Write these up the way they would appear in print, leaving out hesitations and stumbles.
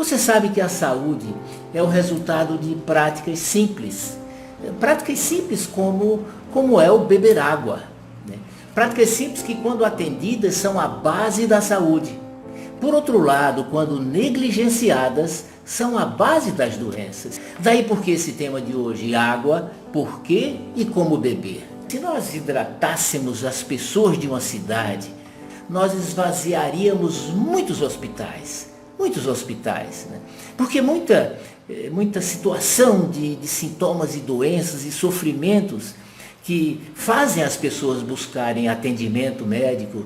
Você sabe que a saúde é o resultado de práticas simples. Práticas simples como é o beber água, né? Práticas simples que, quando atendidas, são a base da saúde. Por outro lado, quando negligenciadas, são a base das doenças. Daí porque esse tema de hoje, água, por quê e como beber. Se nós hidratássemos as pessoas de uma cidade, nós esvaziaríamos muitos hospitais, né? Porque muita situação de sintomas e doenças e sofrimentos que fazem as pessoas buscarem atendimento médico,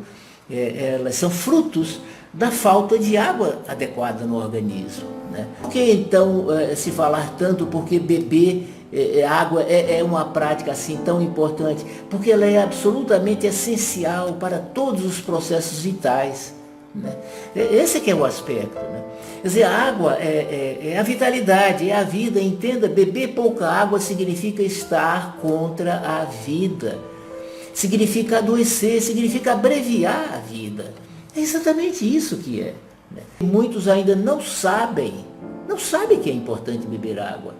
elas são frutos da falta de água adequada no organismo, né? Por que então se falar tanto porque beber água é uma prática assim tão importante? Porque ela é absolutamente essencial para todos os processos vitais, né? Esse que é o aspecto, né? Quer dizer, a água é a vitalidade, é a vida. Entenda, beber pouca água significa estar contra a vida, significa adoecer, significa abreviar a vida. É exatamente isso que é, né? Muitos ainda não sabem que é importante beber água.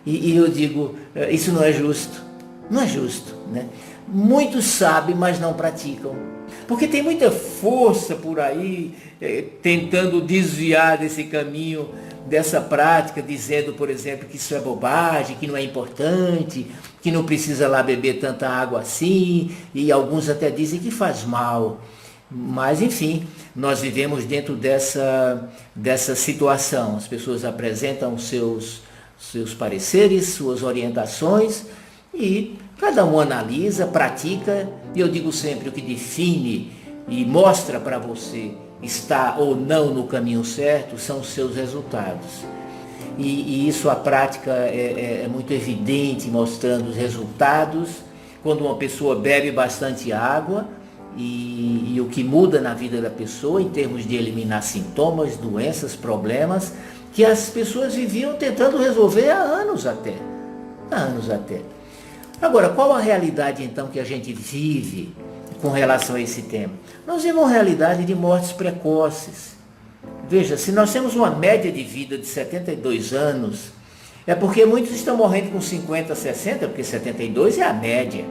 E eu digo, isso não é justo, né? Muitos sabem, mas não praticam. Porque tem muita força por aí tentando desviar desse caminho, dessa prática, dizendo, por exemplo, que isso é bobagem, que não é importante, que não precisa lá beber tanta água assim, e alguns até dizem que faz mal. Mas, enfim, nós vivemos dentro dessa situação. As pessoas apresentam seus pareceres, suas orientações, e cada um analisa, pratica, e eu digo sempre, o que define e mostra para você estar ou não no caminho certo são os seus resultados. E isso, a prática é muito evidente, mostrando os resultados, quando uma pessoa bebe bastante água, e o que muda na vida da pessoa em termos de eliminar sintomas, doenças, problemas, que as pessoas viviam tentando resolver há anos até. Agora, qual a realidade então que a gente vive com relação a esse tema? Nós vivemos uma realidade de mortes precoces. Veja, se nós temos uma média de vida de 72 anos, é porque muitos estão morrendo com 50, 60, porque 72 é a média.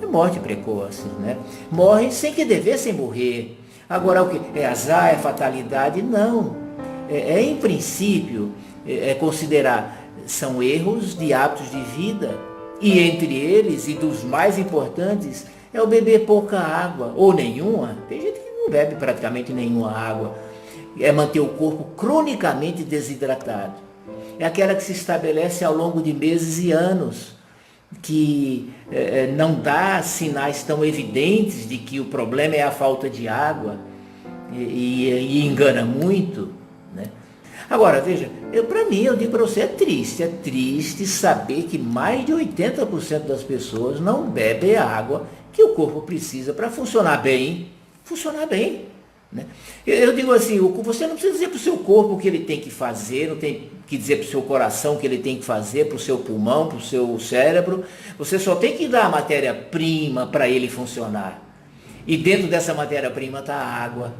É morte precoce, né? Morrem sem que devessem morrer. Agora, o que? É azar, é fatalidade? Não. Em princípio, considerar, são erros de hábitos de vida. E entre eles, e dos mais importantes, é o beber pouca água, ou nenhuma. Tem gente que não bebe praticamente nenhuma água. É manter o corpo cronicamente desidratado. É aquela que se estabelece ao longo de meses e anos, que não dá sinais tão evidentes de que o problema é a falta de água, e engana muito, né? Agora, veja, para mim, eu digo para você, é triste saber que mais de 80% das pessoas não bebem a água que o corpo precisa para funcionar bem, né? Eu digo assim, você não precisa dizer para o seu corpo o que ele tem que fazer, não tem que dizer para o seu coração o que ele tem que fazer, para o seu pulmão, para o seu cérebro. Você só tem que dar a matéria-prima para ele funcionar. E dentro dessa matéria-prima está a água.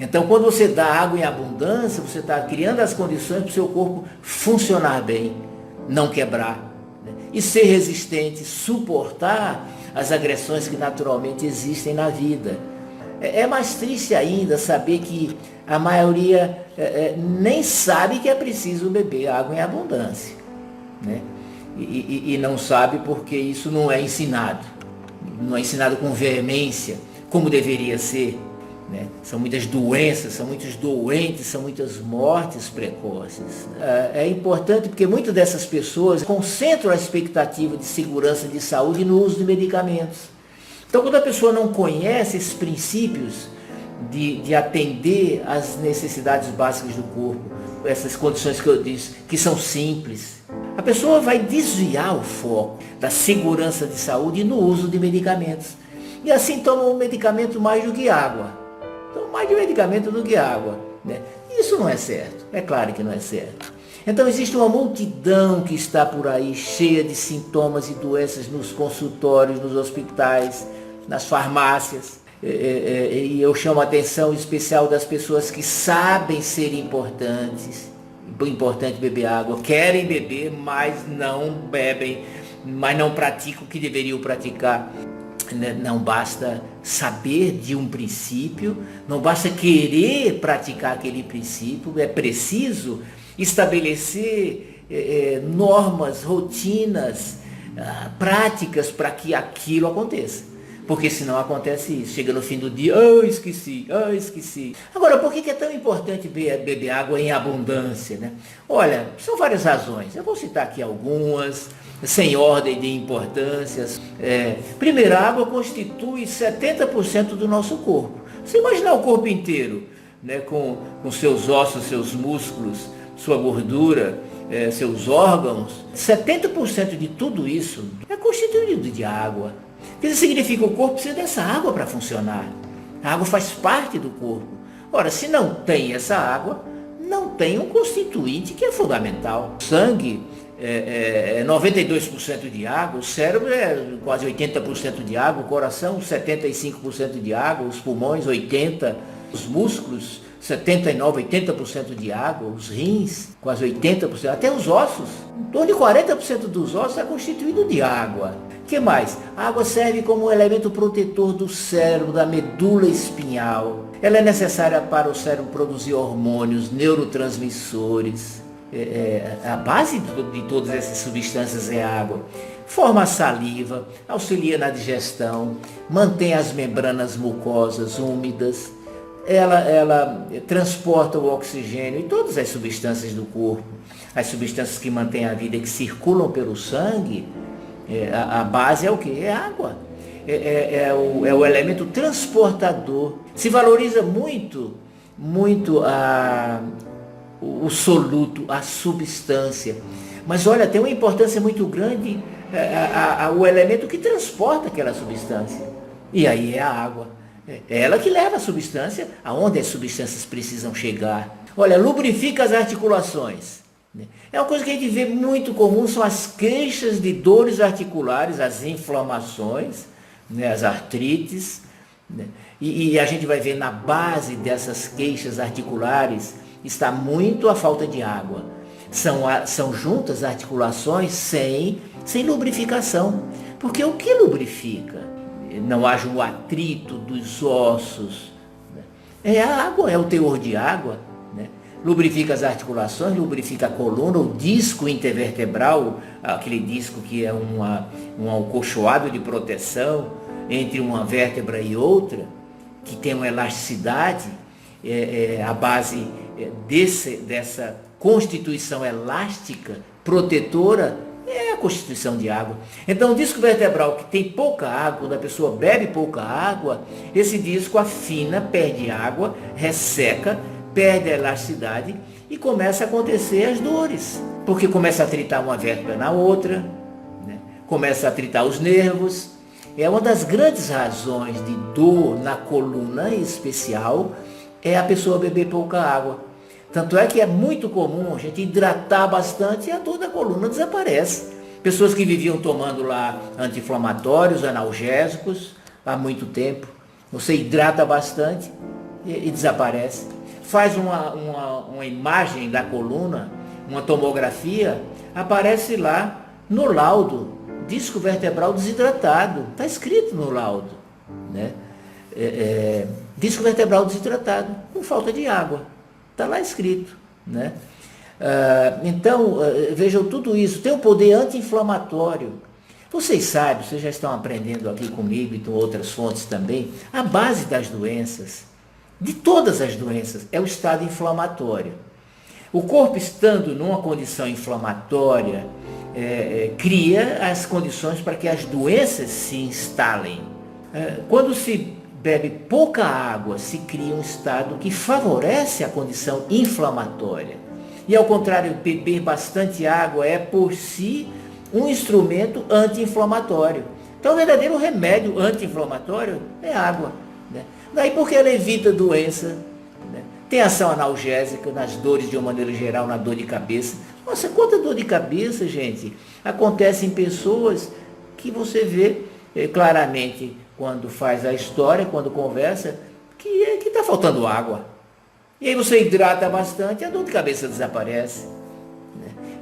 Então, quando você dá água em abundância, você está criando as condições para o seu corpo funcionar bem, não quebrar, né? E ser resistente, suportar as agressões que naturalmente existem na vida. É mais triste ainda saber que a maioria nem sabe que é preciso beber água em abundância, né? E não sabe porque isso não é ensinado com veemência, como deveria ser, né? São muitas doenças, são muitos doentes, são muitas mortes precoces. É importante porque muitas dessas pessoas concentram a expectativa de segurança de saúde no uso de medicamentos. Então, quando a pessoa não conhece esses princípios de atender às necessidades básicas do corpo, essas condições que eu disse, que são simples, a pessoa vai desviar o foco da segurança de saúde no uso de medicamentos. E assim toma o medicamento mais do que água. Então, mais de medicamento do que água, né? Isso não é certo. É claro que não é certo. Então, existe uma multidão que está por aí, cheia de sintomas e doenças nos consultórios, nos hospitais, nas farmácias. E eu chamo a atenção especial das pessoas que sabem ser importantes, importante beber água, querem beber, mas não bebem, mas não praticam o que deveriam praticar. Não basta saber de um princípio, não basta querer praticar aquele princípio, é preciso estabelecer normas, rotinas, práticas para que aquilo aconteça. Porque senão acontece isso, chega no fim do dia, esqueci. Agora, por que é tão importante beber água em abundância, né? Olha, são várias razões, eu vou citar aqui algumas, sem ordem de importâncias. Primeiro, a água constitui 70% do nosso corpo. Você imaginar o corpo inteiro, né, com seus ossos, seus músculos, sua gordura, seus órgãos, 70% de tudo isso é constituído de água. Isso significa que o corpo precisa dessa água para funcionar. A água faz parte do corpo. Ora, se não tem essa água, não tem um constituinte que é fundamental. O sangue é 92% de água, o cérebro é quase 80% de água, o coração 75% de água, os pulmões 80%, os músculos 79%, 80% de água, os rins quase 80%, até os ossos, em torno de 40% dos ossos é constituído de água. O que mais? A água serve como um elemento protetor do cérebro, da medula espinhal. Ela é necessária para o cérebro produzir hormônios, neurotransmissores. A base de todas essas substâncias é água. Forma a saliva, auxilia na digestão, mantém as membranas mucosas úmidas. Ela transporta o oxigênio e todas as substâncias do corpo. As substâncias que mantêm a vida, que circulam pelo sangue, a base é o quê? É água. É o elemento transportador. Se valoriza muito o soluto, a substância. Mas olha, tem uma importância muito grande o elemento que transporta aquela substância. E aí é a água. É ela que leva a substância aonde as substâncias precisam chegar. Olha, lubrifica as articulações. É uma coisa que a gente vê muito comum, são as queixas de dores articulares, as inflamações, né, as artrites. Né? E a gente vai ver na base dessas queixas articulares está muito a falta de água. São juntas articulações sem lubrificação. Porque o que lubrifica? Não haja o atrito dos ossos. Né? É a água, é o teor de água. Né? Lubrifica as articulações, lubrifica a coluna, o disco intervertebral, aquele disco que é um acolchoado de proteção entre uma vértebra e outra, que tem uma elasticidade, a base dessa constituição elástica, protetora, é a constituição de água. Então o disco vertebral que tem pouca água, quando a pessoa bebe pouca água, esse disco afina, perde água, resseca, perde a elasticidade e começa a acontecer as dores. Porque começa a atritar uma vértebra na outra, né? Começa a atritar os nervos. É uma das grandes razões de dor na coluna em especial, é a pessoa beber pouca água. Tanto é que é muito comum a gente hidratar bastante e a dor da coluna desaparece. Pessoas que viviam tomando lá anti-inflamatórios, analgésicos, há muito tempo. Você hidrata bastante e desaparece. Faz uma imagem da coluna, uma tomografia, aparece lá no laudo, disco vertebral desidratado. Está escrito no laudo. Né? Disco vertebral desidratado, com falta de água. Está lá escrito, né? Então, vejam tudo isso, tem um poder anti-inflamatório. Vocês sabem, vocês já estão aprendendo aqui comigo e com outras fontes também, a base das doenças, de todas as doenças, é o estado inflamatório. O corpo estando numa condição inflamatória, cria as condições para que as doenças se instalem. Quando se bebe pouca água, se cria um estado que favorece a condição inflamatória. E ao contrário, beber bastante água é por si um instrumento anti-inflamatório. Então o verdadeiro remédio anti-inflamatório é água. Né? Daí porque ela evita doença, né? Tem ação analgésica nas dores de uma maneira geral, na dor de cabeça. Nossa, quanta dor de cabeça, gente, acontece em pessoas que você vê claramente quando faz a história, quando conversa, que está faltando água. E aí você hidrata bastante, a dor de cabeça desaparece.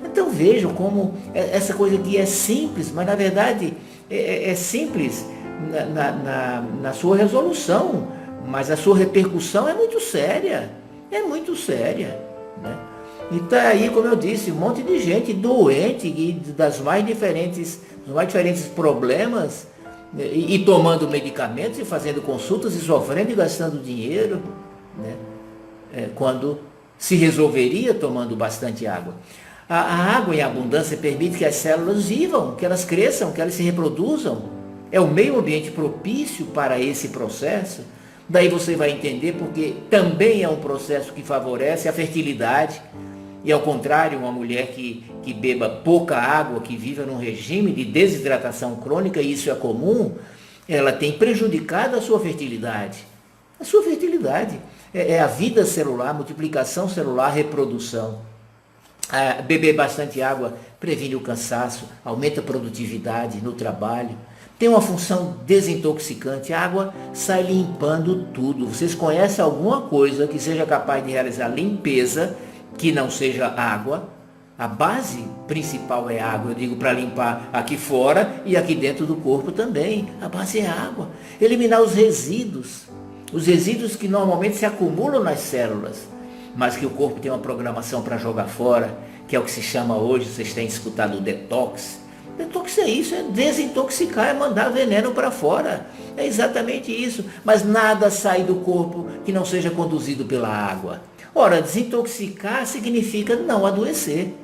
Então vejam como essa coisa aqui é simples, mas na verdade é simples na sua resolução, mas a sua repercussão é muito séria. É muito séria. Né? E está aí, como eu disse, um monte de gente doente e dos mais diferentes problemas, e tomando medicamentos e fazendo consultas e sofrendo e gastando dinheiro, né? Quando se resolveria tomando bastante água. A água em abundância permite que as células vivam, que elas cresçam, que elas se reproduzam. É o meio ambiente propício para esse processo. Daí você vai entender porque também é um processo que favorece a fertilidade. E ao contrário, uma mulher que beba pouca água, que viva num regime de desidratação crônica, e isso é comum, ela tem prejudicado a sua fertilidade. A sua fertilidade é a vida celular, multiplicação celular, reprodução. Beber bastante água previne o cansaço, aumenta a produtividade no trabalho, tem uma função desintoxicante. A água sai limpando tudo. Vocês conhecem alguma coisa que seja capaz de realizar limpeza que não seja água? A base principal é água, eu digo, para limpar aqui fora e aqui dentro do corpo também. A base é água. Eliminar os resíduos que normalmente se acumulam nas células, mas que o corpo tem uma programação para jogar fora, que é o que se chama hoje, vocês têm escutado o detox. Detox é isso, é desintoxicar, é mandar veneno para fora. É exatamente isso. Mas nada sai do corpo que não seja conduzido pela água. Ora, desintoxicar significa não adoecer.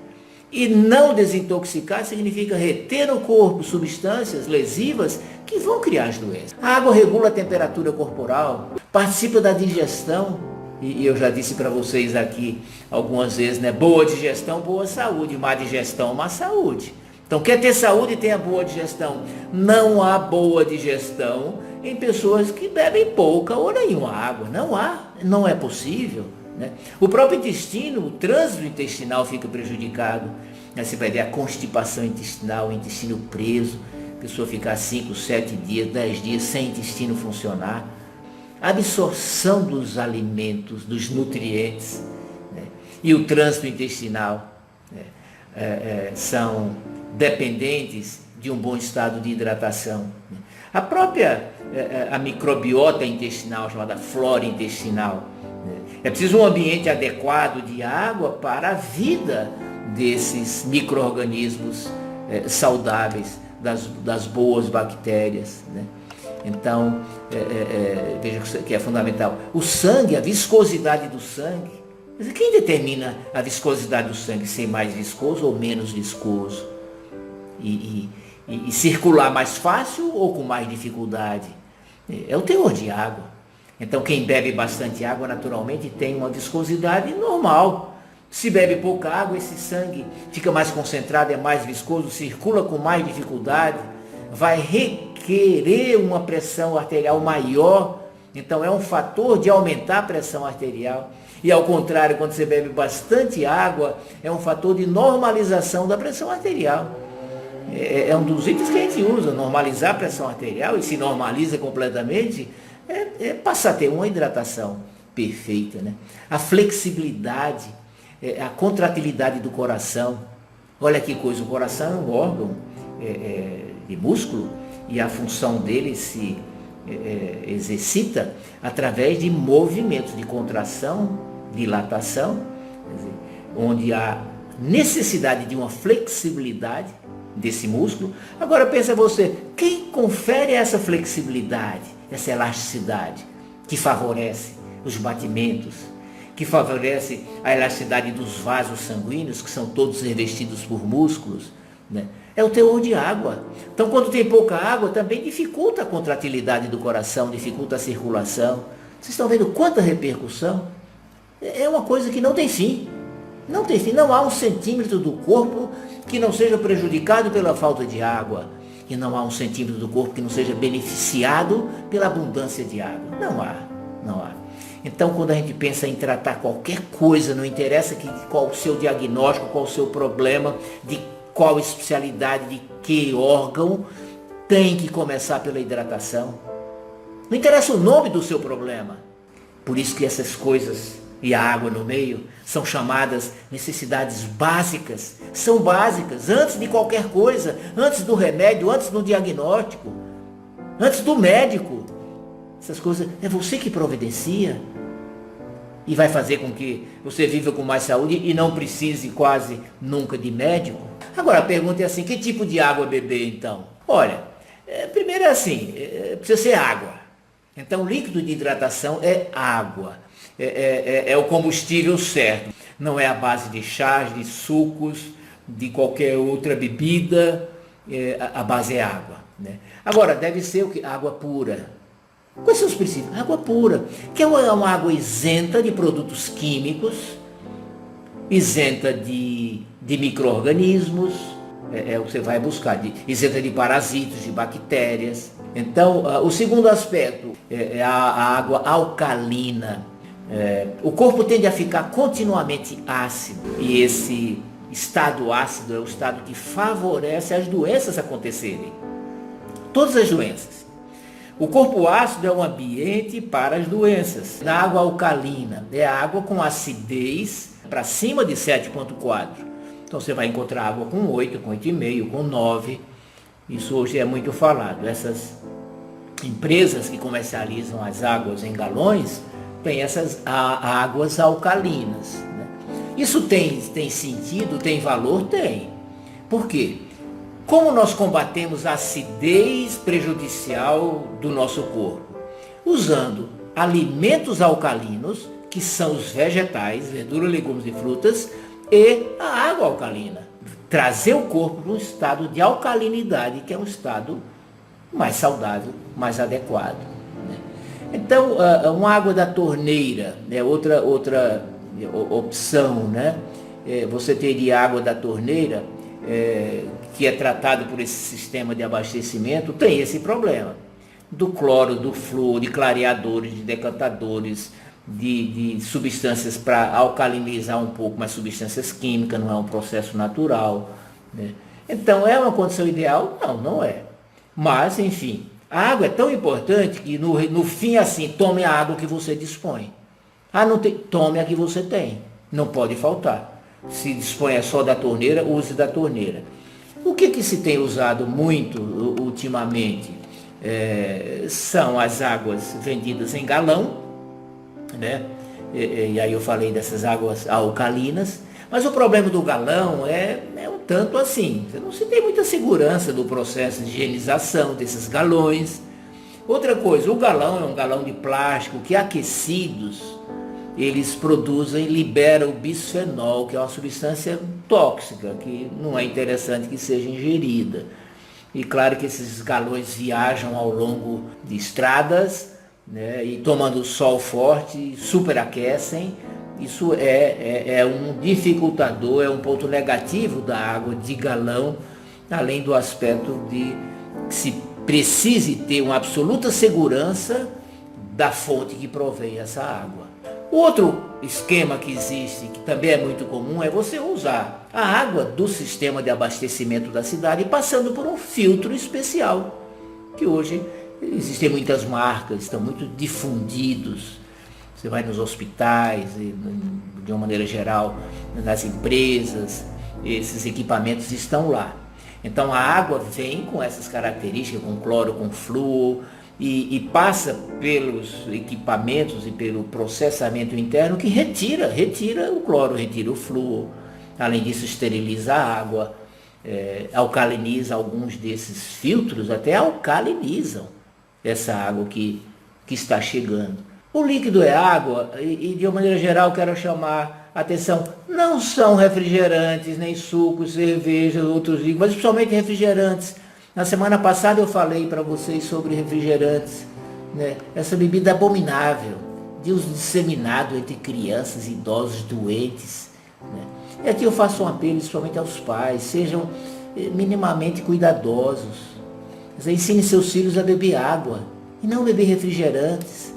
E não desintoxicar significa reter no corpo substâncias lesivas que vão criar as doenças. A água regula a temperatura corporal, participa da digestão. E eu já disse para vocês aqui algumas vezes, né? Boa digestão, boa saúde. Má digestão, má saúde. Então, quer ter saúde, tenha boa digestão. Não há boa digestão em pessoas que bebem pouca ou nenhuma água. Não há, não é possível. Né? O próprio intestino, o trânsito intestinal fica prejudicado. Né? Você vai ver a constipação intestinal, o intestino preso, a pessoa ficar 5, 7 dias, 10 dias sem intestino funcionar. A absorção dos alimentos, dos nutrientes, né? E o trânsito intestinal, né? São dependentes de um bom estado de hidratação. A própria a microbiota intestinal, chamada flora intestinal, é preciso um ambiente adequado de água para a vida desses micro-organismos saudáveis, das boas bactérias. Né? Então, veja que é fundamental. O sangue, a viscosidade do sangue. Quem determina a viscosidade do sangue? Ser mais viscoso ou menos viscoso? E circular mais fácil ou com mais dificuldade? É o teor de água. Então quem bebe bastante água naturalmente tem uma viscosidade normal. Se bebe pouca água, esse sangue fica mais concentrado, é mais viscoso, circula com mais dificuldade, vai requerer uma pressão arterial maior. Então é um fator de aumentar a pressão arterial. E ao contrário, quando você bebe bastante água, é um fator de normalização da pressão arterial. É um dos itens que a gente usa, normalizar a pressão arterial, e se normaliza completamente, passar a ter uma hidratação perfeita. Né? A flexibilidade, a contratilidade do coração. Olha que coisa, o coração é um órgão de músculo, e a função dele se exercita através de movimentos de contração, dilatação, onde há necessidade de uma flexibilidade desse músculo. Agora pensa você, quem confere essa flexibilidade, essa elasticidade, que favorece os batimentos, que favorece a elasticidade dos vasos sanguíneos, que são todos revestidos por músculos, né? É o teor de água. Então quando tem pouca água, também dificulta a contratilidade do coração, dificulta a circulação. Vocês estão vendo quanta repercussão? É uma coisa que não tem fim. Não tem fim, não há um centímetro do corpo que não seja prejudicado pela falta de água. E não há um centímetro do corpo que não seja beneficiado pela abundância de água. Não há, não há. Então, quando a gente pensa em tratar qualquer coisa, não interessa qual o seu diagnóstico, qual o seu problema, de qual especialidade, de que órgão, tem que começar pela hidratação. Não interessa o nome do seu problema. Por isso que essas coisas e a água no meio, são chamadas necessidades básicas. São básicas, antes de qualquer coisa, antes do remédio, antes do diagnóstico, antes do médico. Essas coisas é você que providencia e vai fazer com que você viva com mais saúde e não precise quase nunca de médico. Agora a pergunta é assim, que tipo de água beber então? Olha, primeiro é assim, precisa ser água. Então o líquido de hidratação é água, é o combustível certo. Não é a base de chás, de sucos, de qualquer outra bebida, a base é água, né? Agora deve ser o que? Água pura. Quais são os princípios? Água pura, que é uma água isenta de produtos químicos, isenta de micro-organismos, o que você vai buscar, isenta de parasitos, de bactérias. Então, o segundo aspecto é a água alcalina. O corpo tende a ficar continuamente ácido, e esse estado ácido é o estado que favorece as doenças acontecerem. Todas as doenças. O corpo ácido é um ambiente para as doenças. Na água alcalina, é água com acidez para cima de 7,4. Então você vai encontrar água com 8, com 8,5, com 9. Isso hoje é muito falado. Essas empresas que comercializam as águas em galões têm essas águas alcalinas, né? Isso tem sentido, tem valor? Tem. Por quê? Como nós combatemos a acidez prejudicial do nosso corpo? Usando alimentos alcalinos, que são os vegetais, verduras, legumes e frutas, e a água alcalina. Trazer o corpo para um estado de alcalinidade, que é um estado mais saudável, mais adequado, né? Então, uma água da torneira, né, outra opção, né? Você teria água da torneira, que é tratado por esse sistema de abastecimento, tem esse problema do cloro, do flúor, de clareadores, de decantadores, de substâncias para alcalinizar um pouco, mas substâncias químicas, não é um processo natural, né? Então, é uma condição ideal? Não é. Mas, enfim, a água é tão importante que no fim, assim, tome a água que você dispõe. Não tem, tome a que você tem, não pode faltar. Se dispõe só da torneira, use da torneira. O que se tem usado muito ultimamente são as águas vendidas em galão, né? E aí eu falei dessas águas alcalinas, mas o problema do galão é um tanto assim, não se tem muita segurança do processo de higienização desses galões. Outra coisa, o galão é um galão de plástico que aquecidos, eles produzem, liberam o bisfenol, que é uma substância tóxica, que não é interessante que seja ingerida. E claro que esses galões viajam ao longo de estradas, né, e tomando sol forte, superaquecem. Isso é um dificultador, é um ponto negativo da água de galão, além do aspecto de que se precise ter uma absoluta segurança da fonte que provém essa água. O outro esquema que existe, que também é muito comum, é você usar a água do sistema de abastecimento da cidade passando por um filtro especial, que hoje existem muitas marcas, estão muito difundidos. Você vai nos hospitais, de uma maneira geral, nas empresas, esses equipamentos estão lá. Então a água vem com essas características, com cloro, com flúor, e passa pelos equipamentos e pelo processamento interno que retira o cloro, retira o flúor. Além disso, esteriliza a água, alcaliniza alguns desses filtros, até alcalinizam essa água que está chegando. O líquido é água e de uma maneira geral quero chamar a atenção, não são refrigerantes, nem sucos, cervejas, outros líquidos, mas principalmente refrigerantes. Na semana passada eu falei para vocês sobre refrigerantes, né? Essa bebida abominável, de uso disseminado entre crianças e idosos doentes, né? E aqui eu faço um apelo principalmente aos pais, sejam minimamente cuidadosos. Ensine seus filhos a beber água e não beber refrigerantes,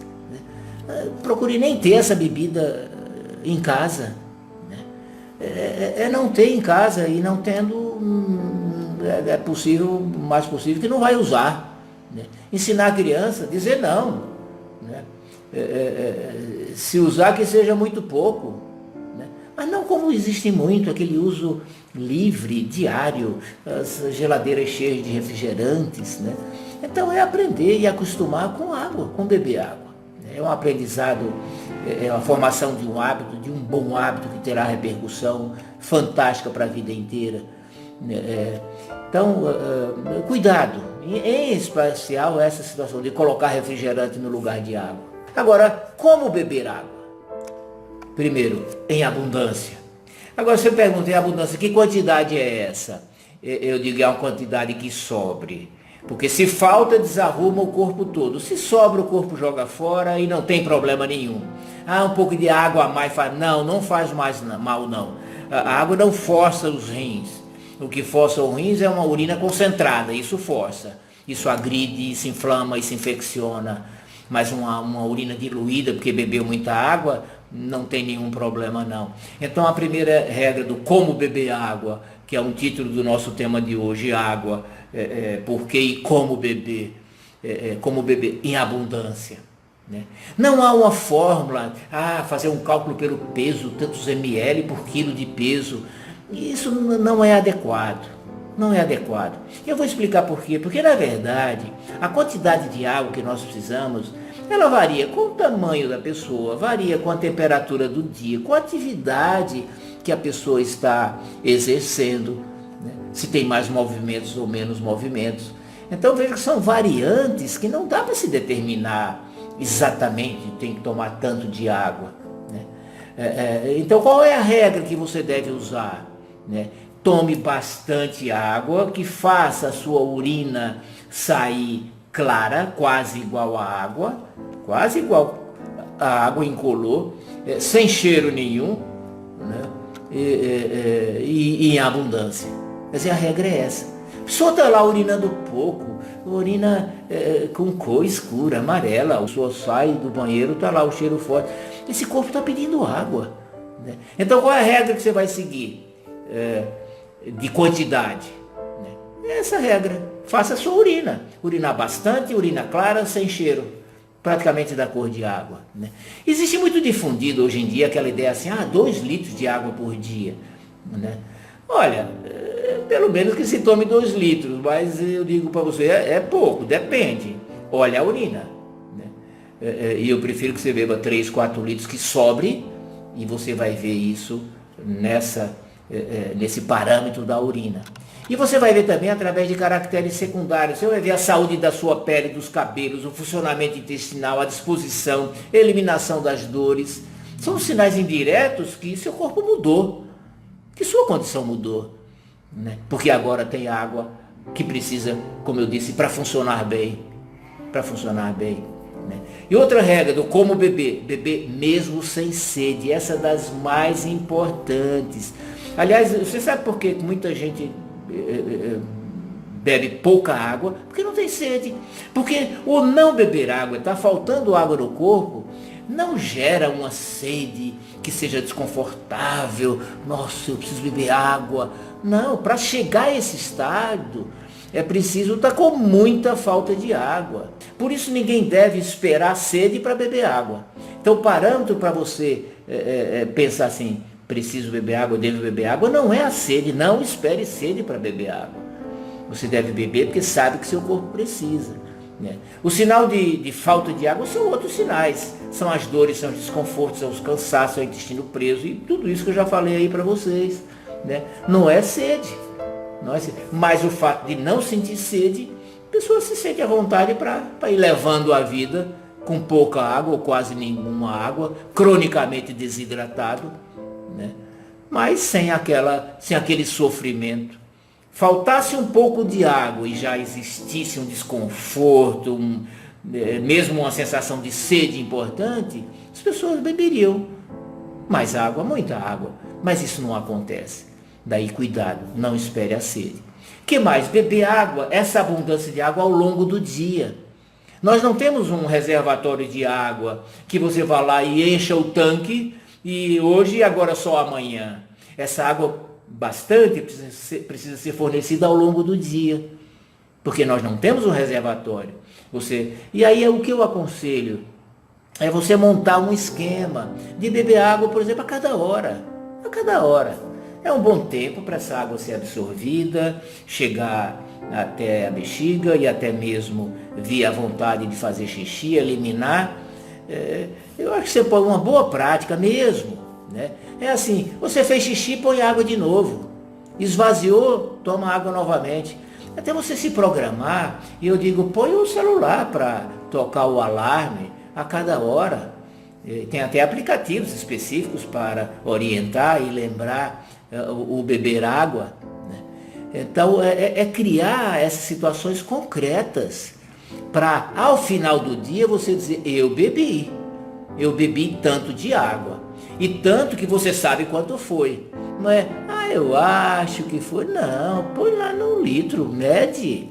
né? Procure nem ter essa bebida em casa, né? Não ter em casa, e não tendo, é possível, o mais possível, que não vai usar, né? Ensinar a criança a dizer não, né? se usar que seja muito pouco, né? Mas não como existe muito, aquele uso livre, diário, as geladeiras cheias de refrigerantes, né? Então é aprender e acostumar com água, com beber água. É um aprendizado, é a formação de um hábito, de um bom hábito que terá repercussão fantástica para a vida inteira. Então, cuidado, em especial essa situação de colocar refrigerante no lugar de água. Agora, como beber água? Primeiro, em abundância. Agora você pergunta, em abundância, que quantidade é essa? Eu digo, é uma quantidade que sobre. Porque se falta, desarruma o corpo todo. Se sobra, o corpo joga fora e não tem problema nenhum. Um pouco de água a mais faz. Não faz mais mal não. A água não força os rins. O que força os rins é uma urina concentrada, isso força. Isso agride, isso inflama, isso infecciona. Mas uma urina diluída, porque bebeu muita água, não tem nenhum problema não. Então a primeira regra do como beber água, que é um título do nosso tema de hoje, água, por que e como beber, como beber em abundância. Né? Não há uma fórmula, fazer um cálculo pelo peso, tantos ml por quilo de peso, isso não é adequado. Não é adequado. Eu vou explicar por quê. Porque, na verdade, a quantidade de água que nós precisamos, ela varia com o tamanho da pessoa, varia com a temperatura do dia, com a atividade que a pessoa está exercendo, né? Se tem mais movimentos ou menos movimentos. Então, veja que são variantes que não dá para se determinar exatamente, tem que tomar tanto de água. Né? Então, qual é a regra que você deve usar? Né? Tome bastante água, que faça a sua urina sair clara, quase igual à água, quase igual à água incolor, sem cheiro nenhum, né? E em abundância. Quer dizer, a regra é essa. A pessoa está lá urinando pouco, urina com cor escura, amarela, a pessoa sai do banheiro, está lá o cheiro forte. Esse corpo está pedindo água. Né? Então qual é a regra que você vai seguir? De quantidade. Né? Essa regra. Faça a sua urina. Urinar bastante, urina clara, sem cheiro. Praticamente da cor de água. Né? Existe muito difundido hoje em dia aquela ideia assim, 2 litros de água por dia. Né? Olha, pelo menos que se tome 2 litros, mas eu digo para você, é pouco, depende. Olha a urina. Né? E eu prefiro que você beba 3, 4 litros que sobre, e você vai ver isso nesse parâmetro da urina. E você vai ver também através de caracteres secundários. Você vai ver a saúde da sua pele, dos cabelos, o funcionamento intestinal, a disposição, a eliminação das dores. São sinais indiretos que seu corpo mudou, que sua condição mudou. Né? Porque agora tem água que precisa, como eu disse, para funcionar bem. Para funcionar bem. Né? E outra regra do como beber. Beber mesmo sem sede. Essa é das mais importantes. Aliás, você sabe por que muita gente bebe pouca água? Porque não tem sede. Porque o não beber água, está faltando água no corpo, não gera uma sede que seja desconfortável. Nossa, eu preciso beber água. Não, para chegar a esse estado, é preciso estar com muita falta de água. Por isso ninguém deve esperar sede para beber água. Então o parâmetro para você pensar assim, preciso beber água, devo beber água, não é a sede. Não espere sede para beber água. Você deve beber porque sabe que seu corpo precisa. Né? O sinal de falta de água são outros sinais. São as dores, são os desconfortos, são os cansaços, é o intestino preso e tudo isso que eu já falei aí para vocês. Né? Não é sede. Não é sede. Mas o fato de não sentir sede, a pessoa se sente à vontade para ir levando a vida com pouca água ou quase nenhuma água, cronicamente desidratado. Né? Mas sem aquele sofrimento. Faltasse um pouco de água e já existisse um desconforto, mesmo uma sensação de sede importante, as pessoas beberiam mais água, muita água. Mas isso não acontece. Daí cuidado, não espere a sede. Que mais? Beber água, essa abundância de água ao longo do dia. Nós não temos um reservatório de água que você vá lá e encha o tanque e hoje e agora só amanhã. Essa água bastante precisa ser fornecida ao longo do dia, porque nós não temos um reservatório. E aí é o que eu aconselho é você montar um esquema de beber água, por exemplo, a cada hora. A cada hora. É um bom tempo para essa água ser absorvida, chegar até a bexiga e até mesmo via a vontade de fazer xixi, eliminar. Eu acho que você pode, uma boa prática mesmo, né? É assim, você fez xixi, põe água de novo. Esvaziou, toma água novamente. Até você se programar, e eu digo, põe o celular para tocar o alarme a cada hora. Tem até aplicativos específicos para orientar e lembrar o beber água, né? Então, criar essas situações concretas para, ao final do dia, você dizer, eu bebi tanto de água, e tanto que você sabe quanto foi. Não é, eu acho que foi. Não, põe lá no litro, mede,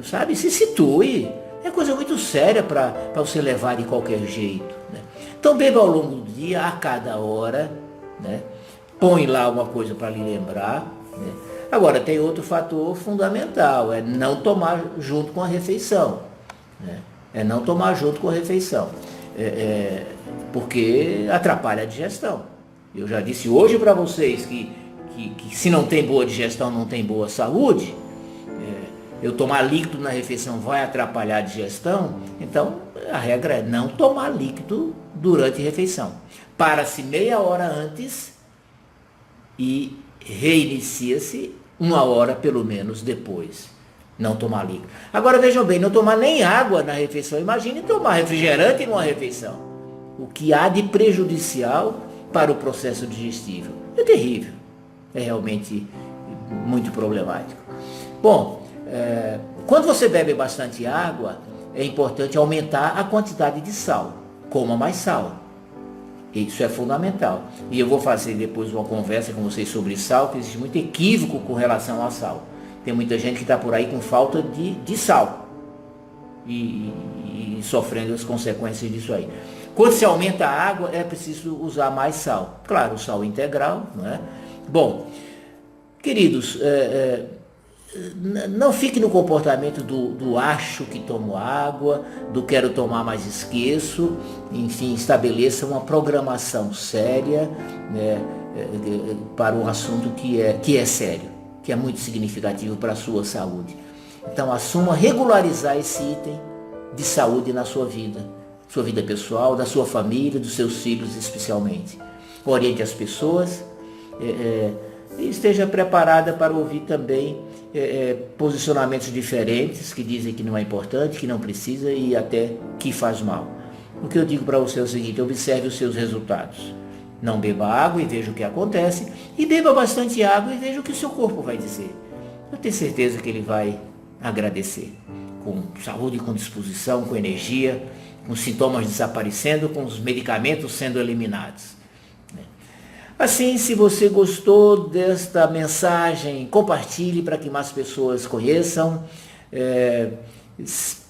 sabe, se situe. É coisa muito séria para você levar de qualquer jeito, né? Então beba ao longo do dia, a cada hora, né? Põe lá uma coisa para lhe lembrar, né? Agora tem outro fator fundamental, é não tomar junto com a refeição, né? É não tomar junto com a refeição, porque atrapalha a digestão. Eu já disse hoje para vocês que se não tem boa digestão, não tem boa saúde. Eu tomar líquido na refeição vai atrapalhar a digestão, então a regra é não tomar líquido durante a refeição. Para-se meia hora antes e reinicia-se 1 hora pelo menos depois. Não tomar líquido. Agora vejam bem, não tomar nem água na refeição. Imagine tomar refrigerante numa refeição. O que há de prejudicial para o processo digestivo. É terrível. É realmente muito problemático. Bom, quando você bebe bastante água, é importante aumentar a quantidade de sal. Coma mais sal. Isso é fundamental. E eu vou fazer depois uma conversa com vocês sobre sal, que existe muito equívoco com relação ao sal. Tem muita gente que está por aí com falta de sal. E sofrendo as consequências disso aí. Quando se aumenta a água, é preciso usar mais sal. Claro, o sal integral, não é? Bom, queridos, não fique no comportamento do acho que tomo água, do quero tomar, mas esqueço. Enfim, estabeleça uma programação séria, né, para um assunto que é sério, que é muito significativo para a sua saúde. Então, assuma regularizar esse item de saúde na sua vida pessoal, da sua família, dos seus filhos especialmente. Oriente as pessoas, e esteja preparada para ouvir também posicionamentos diferentes, que dizem que não é importante, que não precisa e até que faz mal. O que eu digo para você é o seguinte: observe os seus resultados. Não beba água e veja o que acontece, e beba bastante água e veja o que o seu corpo vai dizer. Eu tenho certeza que ele vai agradecer, com saúde, com disposição, com energia, com os sintomas desaparecendo, com os medicamentos sendo eliminados. Assim, se você gostou desta mensagem, compartilhe para que mais pessoas conheçam.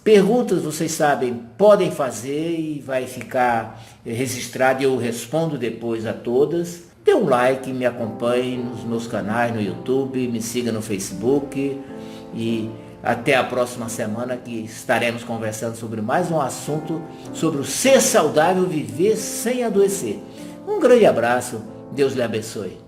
Perguntas, vocês sabem, podem fazer e vai ficar registrado e eu respondo depois a todas. Dê um like, me acompanhe nos meus canais no YouTube, me siga no Facebook e até a próxima semana, que estaremos conversando sobre mais um assunto sobre o ser saudável, viver sem adoecer. Um grande abraço, Deus lhe abençoe.